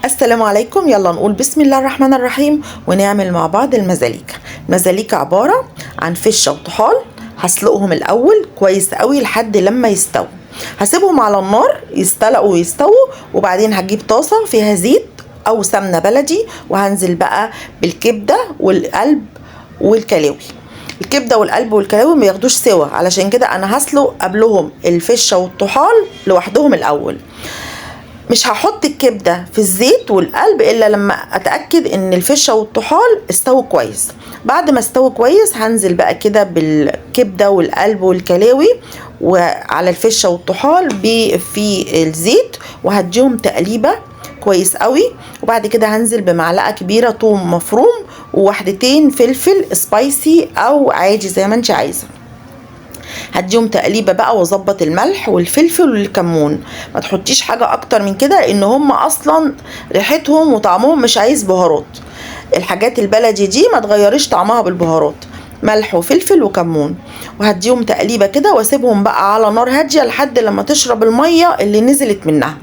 السلام عليكم. يلا نقول بسم الله الرحمن الرحيم ونعمل مع بعض المزاليكا. المزاليكا عبارة عن فشة وطحال. هسلقهم الأول كويس قوي لحد لما يستووا. هسيبهم على النار يستلقوا ويستووا، وبعدين هجيب طاسة فيها زيت أو سمنة بلدي، وهنزل بقى بالكبدة والقلب والكلاوي. الكبده والقلب والكلاوي ما ياخدوش سوا، علشان كده انا هسلق قبلهم الفشه والطحال لوحدهم الاول. مش هحط الكبده في الزيت والقلب الا لما اتاكد ان الفشه والطحال استووا كويس. بعد ما استووا كويس هنزل بقى كده بالكبده والقلب والكلاوي وعلى الفشه والطحال في الزيت، وهديهم تقليبه كويس قوي. وبعد كده هنزل بمعلقه كبيره ثوم مفروم وواحدتين فلفل سبايسي او عادي زي ما انت عايزه. هديهم تقليبه بقى واظبط الملح والفلفل والكمون. ما تحطيش حاجه اكتر من كده لان هم اصلا ريحتهم وطعمهم مش عايز بهارات. الحاجات البلدي دي ما تغيريش طعمها بالبهارات، ملح وفلفل وكمون. وهديهم تقليبه كده واسيبهم بقى على نار هاديه لحد لما تشرب الميه اللي نزلت منها.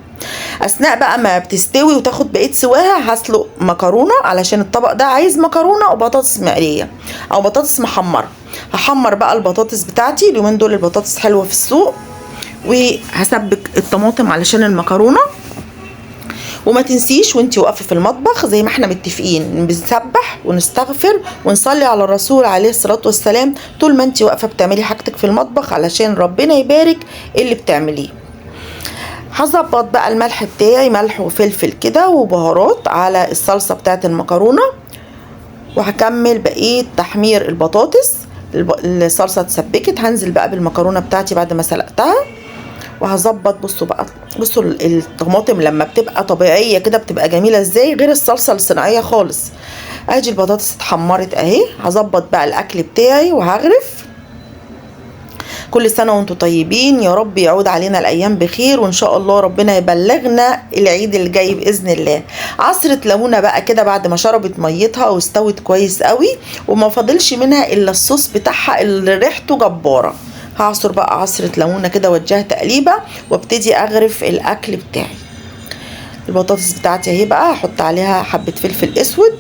اثناء بقى ما بتستوي وتاخد بقيه سواها هسلق مكرونه، علشان الطبق ده عايز مكرونه وبطاطس مقليه او بطاطس محمره. هحمر بقى البطاطس بتاعتي، اليومين دول البطاطس حلوه في السوق. وهسبك الطماطم علشان المكرونه. وما تنسيش وانتي واقفه في المطبخ زي ما احنا متفقين بنسبح ونستغفر ونصلي على الرسول عليه الصلاه والسلام طول ما انتي واقفه بتعملي حاجتك في المطبخ، علشان ربنا يبارك اللي بتعمليه. هظبط بقى الملح بتاعي، ملح وفلفل كده وبهارات على الصلصه بتاعت المكرونه. وهكمل بقيه تحمير البطاطس. الصلصه اتسبكت، هنزل بقى بالمكرونه بتاعتي بعد ما سلقتها. وهظبط. بصوا الطماطم لما بتبقى طبيعيه كده بتبقى جميله ازاي، غير الصلصه الصناعيه خالص. ادي البطاطس اتحمرت اهي. هظبط بقى الاكل بتاعي وهغرف. كل سنة وانتم طيبين، يا رب يعود علينا الأيام بخير، وإن شاء الله ربنا يبلغنا العيد اللي جاي بإذن الله. عصرة ليمونة بقى كده بعد ما شربت ميتها واستوت كويس قوي وما فاضلش منها إلا الصوص بتاعها اللي ريحته جبارة. هعصر بقى عصرة ليمونة كده واديها تقليبة وابتدي أغرف الأكل بتاعي. البطاطس بتاعتي اهي بقى هحط عليها حبة فلفل أسود.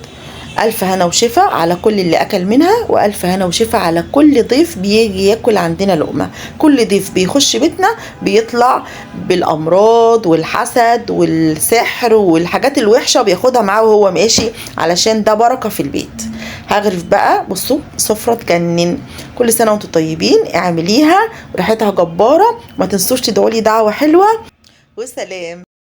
ألف هنا وشفا على كل اللي أكل منها، وألف هنا وشفا على كل ضيف بيجي ياكل عندنا لقمة. كل ضيف بيخش بيتنا بيطلع بالأمراض والحسد والسحر والحاجات الوحشة بياخدها معاه وهو ماشي، علشان ده بركة في البيت. هغرف بقى. بصوا سفرة تجنن. كل سنة وانتم طيبين، اعمليها وريحتها جبارة. ما تنسوش تدعولي دعوة حلوة. وسلام.